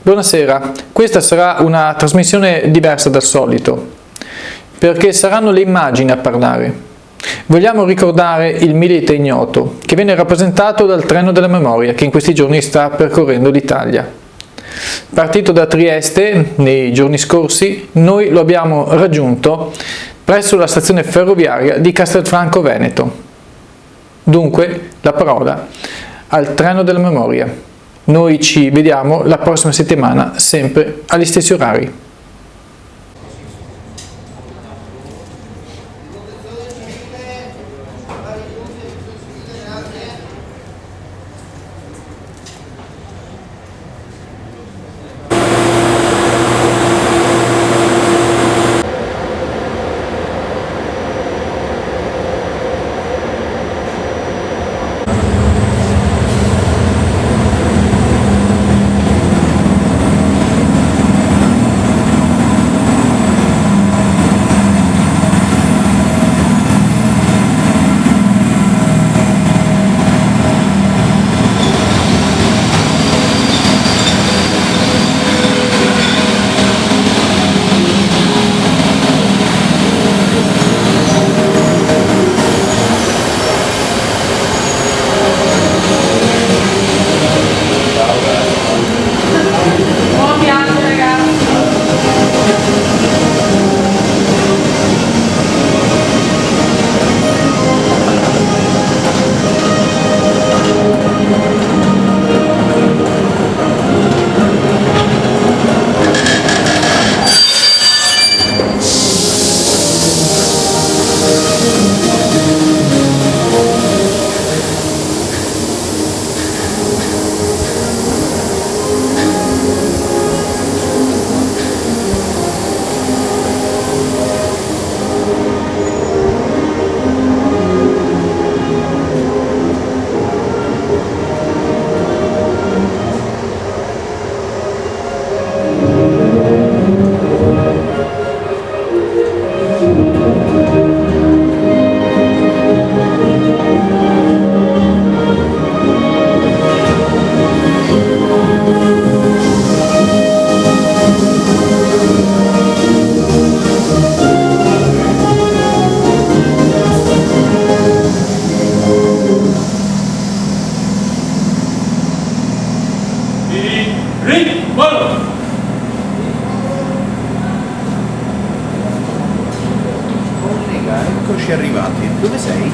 Buonasera, questa sarà una trasmissione diversa dal solito, perché saranno le immagini a parlare. Vogliamo ricordare il Milite Ignoto, che viene rappresentato dal treno della memoria che in questi giorni sta percorrendo l'Italia. Partito da Trieste nei giorni scorsi, noi lo abbiamo raggiunto presso la stazione ferroviaria di Castelfranco Veneto. Dunque, la parola al treno della memoria. Noi ci vediamo la prossima settimana, sempre agli stessi orari. Eccoci arrivati. Dove sei?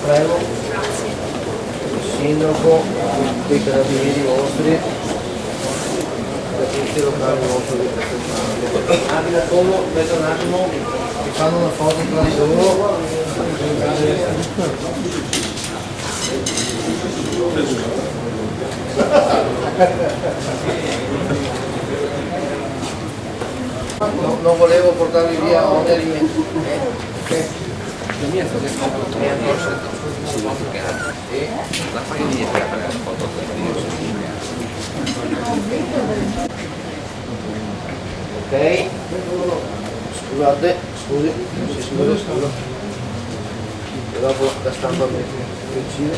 Prego. Sindaco, dei carabinieri vostri, la polizia locale vostra di Castelfranco. Abita solo, aspetta un attimo, mi fanno una foto tra di loro. No, non volevo portarvi via oneri. La mia sta e la fai di per la foto. Ok, scusate, scusi, scusa. E dopo la stampa mi decide.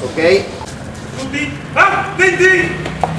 Ok. Tutti attenti!